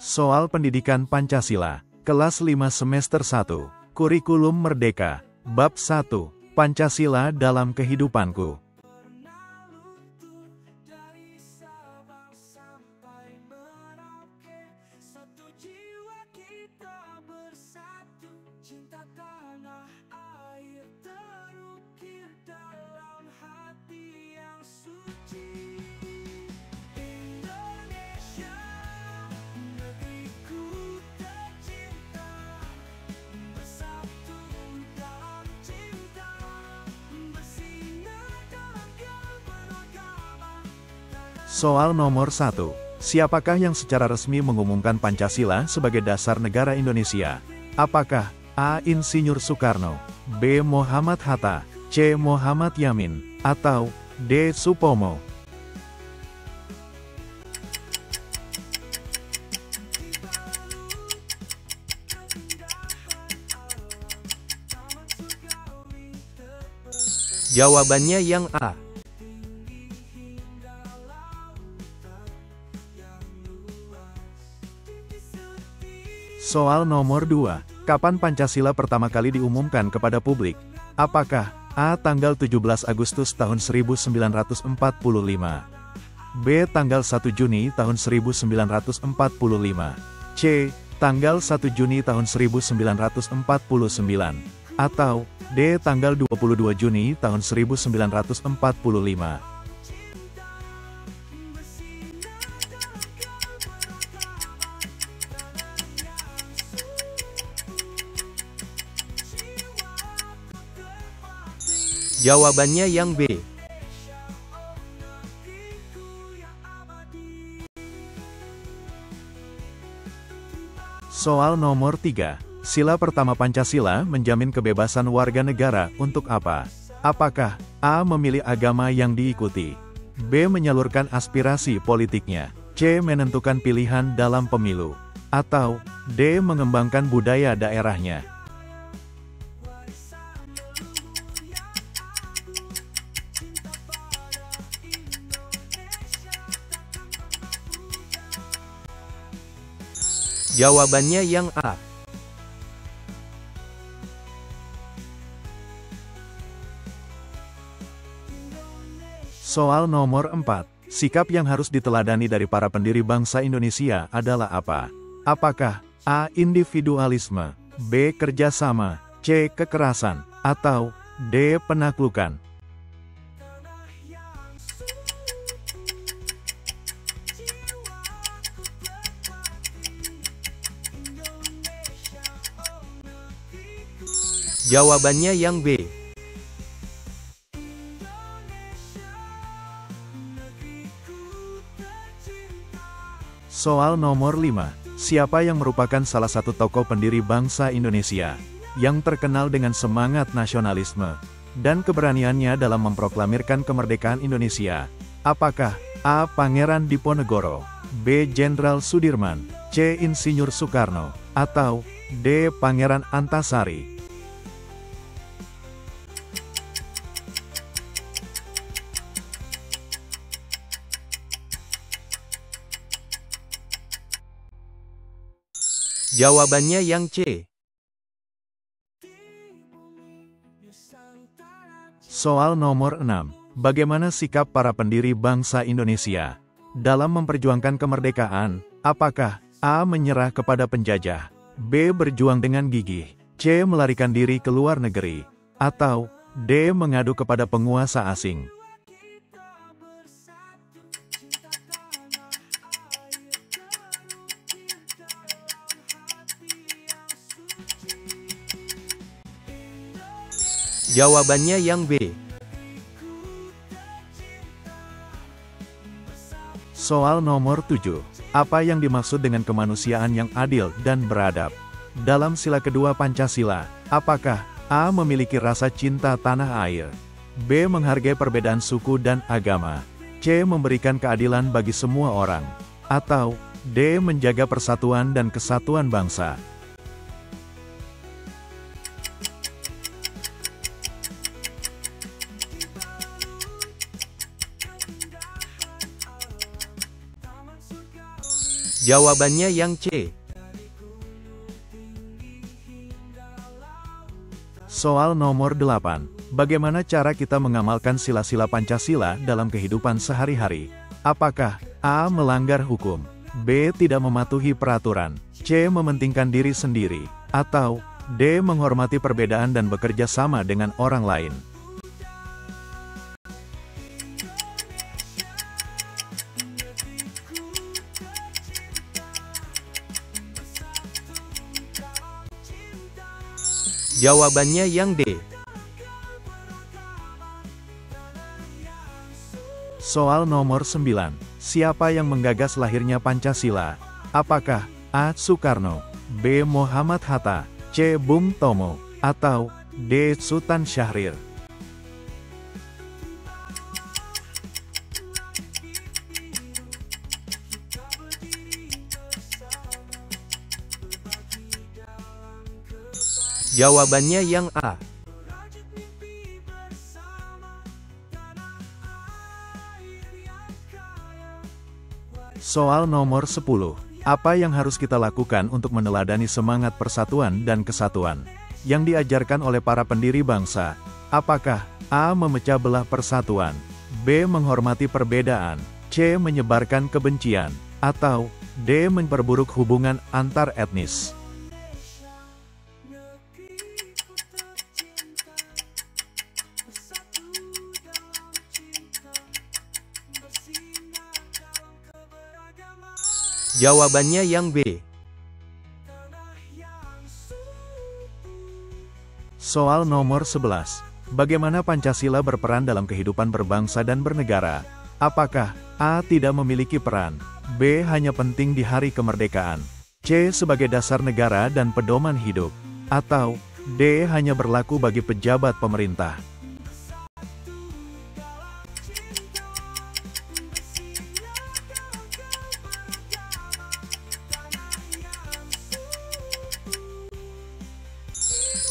Soal Pendidikan Pancasila, Kelas 5 Semester 1, Kurikulum Merdeka, Bab 1, Pancasila dalam Kehidupanku. Soal nomor 1. Siapakah yang secara resmi mengumumkan Pancasila sebagai dasar negara Indonesia? Apakah A. Insinyur Soekarno, B. Muhammad Hatta, C. Muhammad Yamin, atau D. Supomo? Jawabannya yang A. Soal nomor 2. Kapan Pancasila pertama kali diumumkan kepada publik? Apakah A. Tanggal 17 Agustus tahun 1945, B. Tanggal 1 Juni tahun 1945, C. Tanggal 1 Juni tahun 1949, atau D. Tanggal 22 Juni tahun 1945? Jawabannya yang B. Soal nomor 3. Sila pertama Pancasila menjamin kebebasan warga negara untuk apa? Apakah A. Memilih agama yang diikuti, B. Menyalurkan aspirasi politiknya, C. Menentukan pilihan dalam pemilu, atau D. Mengembangkan budaya daerahnya? Jawabannya yang A. Soal nomor 4. Sikap yang harus diteladani dari para pendiri bangsa Indonesia adalah apa? Apakah A. Individualisme, B. Kerjasama, C. Kekerasan, atau D. Penaklukan? Jawabannya yang B. Soal nomor 5. Siapa yang merupakan salah satu tokoh pendiri bangsa Indonesia yang terkenal dengan semangat nasionalisme dan keberaniannya dalam memproklamirkan kemerdekaan Indonesia? Apakah A. Pangeran Diponegoro, B. Jenderal Sudirman, C. Insinyur Soekarno, atau D. Pangeran Antasari? Jawabannya yang C. Soal nomor 6. Bagaimana sikap para pendiri bangsa Indonesia dalam memperjuangkan kemerdekaan? Apakah A. Menyerah kepada penjajah, B. Berjuang dengan gigih, C. Melarikan diri ke luar negeri, atau D. Mengadu kepada penguasa asing? Jawabannya yang B. Soal nomor 7. Apa yang dimaksud dengan kemanusiaan yang adil dan beradab dalam sila kedua Pancasila? Apakah A. Memiliki rasa cinta tanah air, B. Menghargai perbedaan suku dan agama, C. Memberikan keadilan bagi semua orang, atau D. Menjaga persatuan dan kesatuan bangsa? Jawabannya yang C. Soal nomor 8. Bagaimana cara kita mengamalkan sila-sila Pancasila dalam kehidupan sehari-hari? Apakah A. Melanggar hukum, B. Tidak mematuhi peraturan, C. Mementingkan diri sendiri, atau D. Menghormati perbedaan dan bekerja sama dengan orang lain? Jawabannya yang D. Soal nomor 9. Siapa yang menggagas lahirnya Pancasila? Apakah A. Soekarno, B. Muhammad Hatta, C. Bung Tomo, atau D. Sultan Syahrir? Jawabannya yang A. Soal nomor 10. Apa yang harus kita lakukan untuk meneladani semangat persatuan dan kesatuan yang diajarkan oleh para pendiri bangsa? Apakah A. Memecah belah persatuan, B. Menghormati perbedaan, C. Menyebarkan kebencian, atau D. Memperburuk hubungan antar etnis? Jawabannya yang B. Soal nomor 11. Bagaimana Pancasila berperan dalam kehidupan berbangsa dan bernegara? Apakah A. Tidak memiliki peran, B. Hanya penting di hari kemerdekaan, C. Sebagai dasar negara dan pedoman hidup, atau D. Hanya berlaku bagi pejabat pemerintah?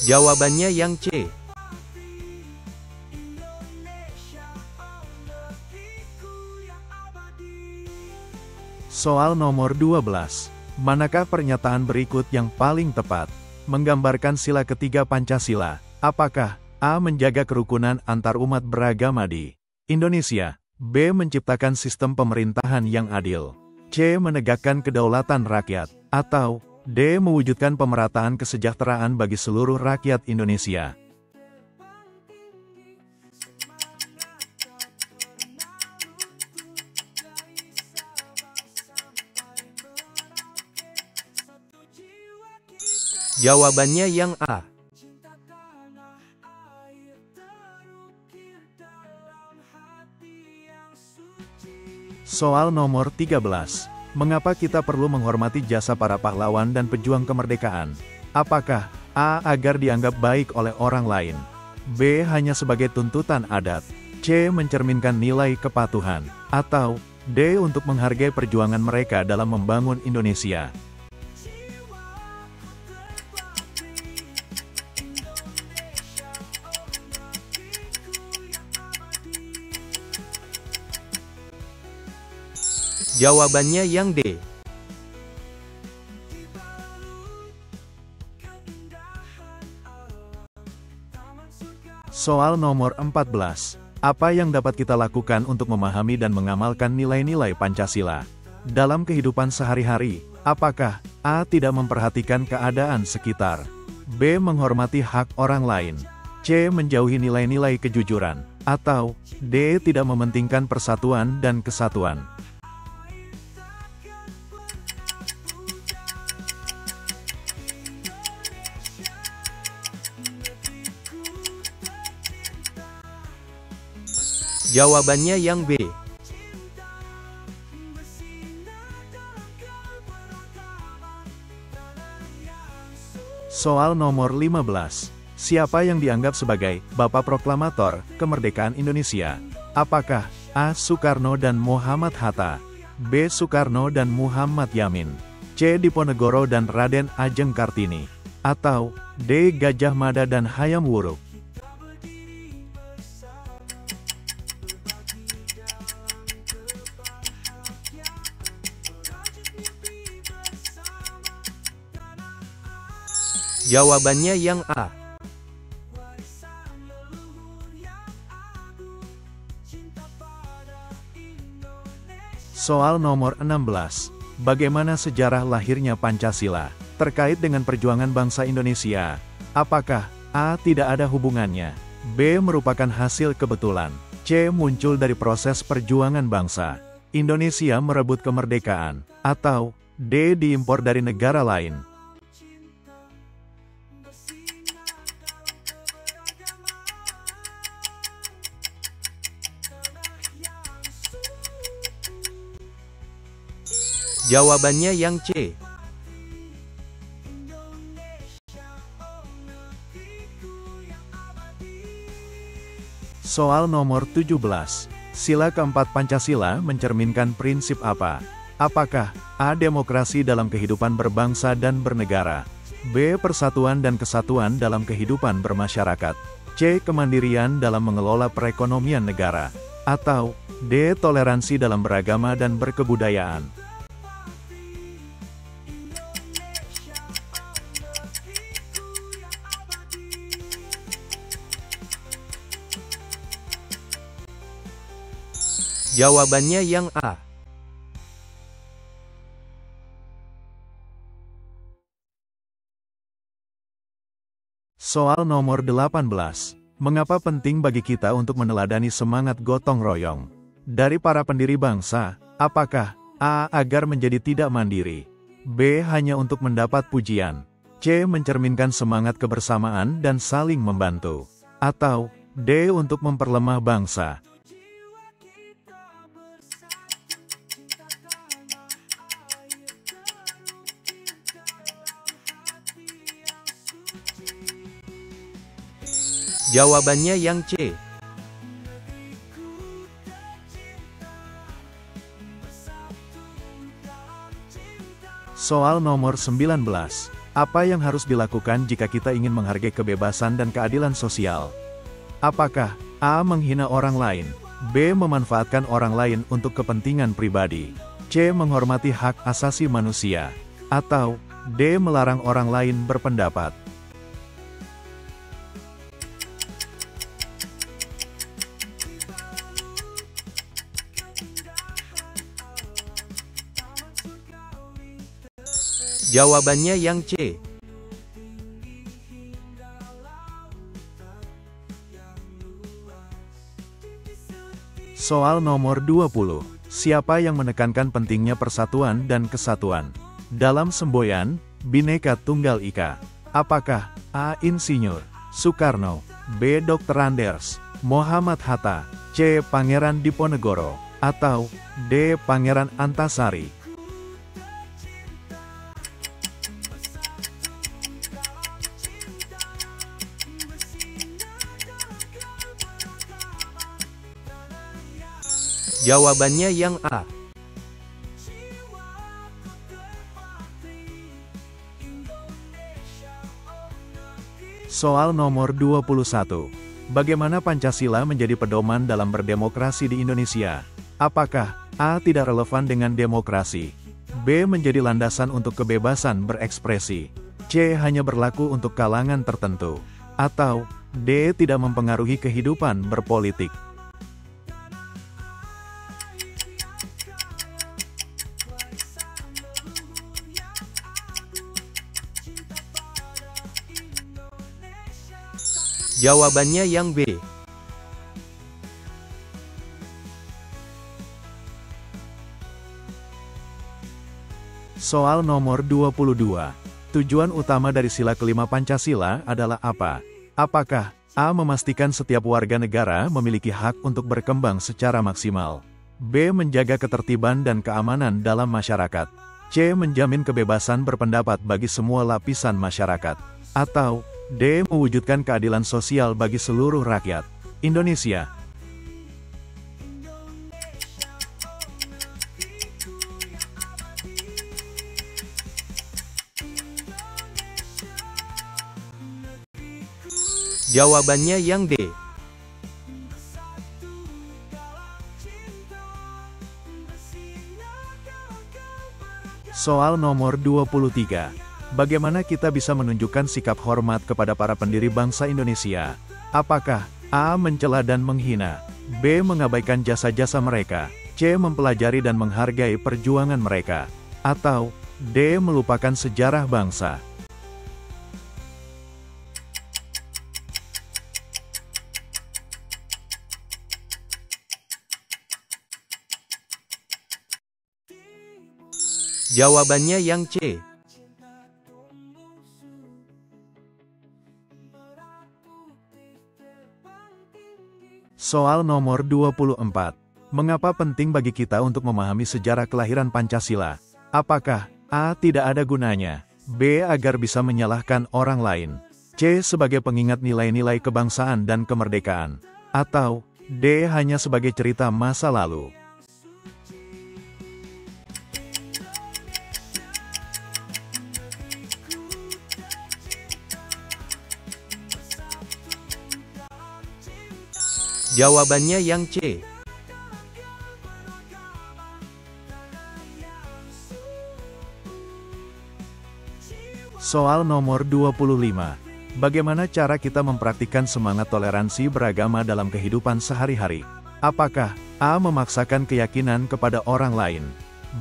Jawabannya yang C. Soal nomor 12. Manakah pernyataan berikut yang paling tepat menggambarkan sila ketiga Pancasila? Apakah A. Menjaga kerukunan antar umat beragama di Indonesia, B. Menciptakan sistem pemerintahan yang adil, C. Menegakkan kedaulatan rakyat, atau D. Mewujudkan pemerataan kesejahteraan bagi seluruh rakyat Indonesia? Jawabannya yang A. Soal nomor 13. Mengapa kita perlu menghormati jasa para pahlawan dan pejuang kemerdekaan? Apakah A. Agar dianggap baik oleh orang lain, B. Hanya sebagai tuntutan adat, C. Mencerminkan nilai kepatuhan, atau D. Untuk menghargai perjuangan mereka dalam membangun Indonesia? Jawabannya yang D. Soal nomor 14. Apa yang dapat kita lakukan untuk memahami dan mengamalkan nilai-nilai Pancasila dalam kehidupan sehari-hari? Apakah A. Tidak memperhatikan keadaan sekitar, B. Menghormati hak orang lain, C. Menjauhi nilai-nilai kejujuran, atau D. Tidak mementingkan persatuan dan kesatuan? Jawabannya yang B. Soal nomor 15. Siapa yang dianggap sebagai Bapak Proklamator Kemerdekaan Indonesia? Apakah A. Soekarno dan Muhammad Hatta, B. Soekarno dan Muhammad Yamin, C. Diponegoro dan Raden Ajeng Kartini, atau D. Gajah Mada dan Hayam Wuruk? Jawabannya yang A. Soal nomor 16. Bagaimana sejarah lahirnya Pancasila? Terkait dengan perjuangan bangsa Indonesia. Apakah A. Tidak ada hubungannya, B. Merupakan hasil kebetulan, C. Muncul dari proses perjuangan bangsa Indonesia merebut kemerdekaan, atau D. Diimpor dari negara lain? Jawabannya yang C. Soal nomor 17. Sila keempat Pancasila mencerminkan prinsip apa? Apakah A. Demokrasi dalam kehidupan berbangsa dan bernegara, B. Persatuan dan kesatuan dalam kehidupan bermasyarakat, C. Kemandirian dalam mengelola perekonomian negara, atau D. Toleransi dalam beragama dan berkebudayaan? Jawabannya yang A. Soal nomor 18. Mengapa penting bagi kita untuk meneladani semangat gotong royong dari para pendiri bangsa? Apakah A. Agar menjadi tidak mandiri, B. Hanya untuk mendapat pujian, C. Mencerminkan semangat kebersamaan dan saling membantu, atau D. Untuk memperlemah bangsa? Jawabannya yang C. Soal nomor 19. Apa yang harus dilakukan jika kita ingin menghargai kebebasan dan keadilan sosial? Apakah A. Menghina orang lain, B. Memanfaatkan orang lain untuk kepentingan pribadi, C. Menghormati hak asasi manusia, atau D. Melarang orang lain berpendapat? Jawabannya yang C. Soal nomor 20. Siapa yang menekankan pentingnya persatuan dan kesatuan dalam semboyan Bhinneka Tunggal Ika? Apakah A. Insinyur Soekarno, B. Dr. Andes Muhammad Hatta, C. Pangeran Diponegoro, atau D. Pangeran Antasari? Jawabannya yang A. Soal nomor 21. Bagaimana Pancasila menjadi pedoman dalam berdemokrasi di Indonesia? Apakah A. Tidak relevan dengan demokrasi, B. Menjadi landasan untuk kebebasan berekspresi, C. Hanya berlaku untuk kalangan tertentu, atau D. Tidak mempengaruhi kehidupan berpolitik? Jawabannya yang B. Soal nomor 22. Tujuan utama dari sila kelima Pancasila adalah apa? Apakah A. Memastikan setiap warga negara memiliki hak untuk berkembang secara maksimal, B. Menjaga ketertiban dan keamanan dalam masyarakat, C. Menjamin kebebasan berpendapat bagi semua lapisan masyarakat, atau D. Mewujudkan keadilan sosial bagi seluruh rakyat Indonesia? Jawabannya yang D. Soal nomor 23. Bagaimana kita bisa menunjukkan sikap hormat kepada para pendiri bangsa Indonesia? Apakah A. Mencela dan menghina, B. Mengabaikan jasa-jasa mereka, C. Mempelajari dan menghargai perjuangan mereka, atau D. Melupakan sejarah bangsa? Jawabannya yang C. Soal nomor 24. Mengapa penting bagi kita untuk memahami sejarah kelahiran Pancasila? Apakah A. Tidak ada gunanya, B. Agar bisa menyalahkan orang lain, C. Sebagai pengingat nilai-nilai kebangsaan dan kemerdekaan, atau D. Hanya sebagai cerita masa lalu? Jawabannya yang C. Soal nomor 25. Bagaimana cara kita mempraktikkan semangat toleransi beragama dalam kehidupan sehari-hari? Apakah A. Memaksakan keyakinan kepada orang lain,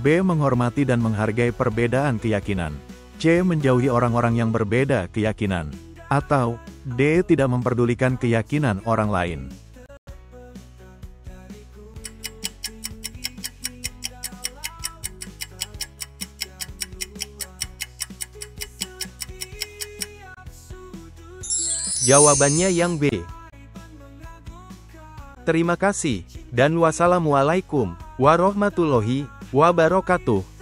B. Menghormati dan menghargai perbedaan keyakinan, C. Menjauhi orang-orang yang berbeda keyakinan, atau D. Tidak memperdulikan keyakinan orang lain? Jawabannya yang B. Terima kasih, dan wassalamualaikum warahmatullahi wabarakatuh.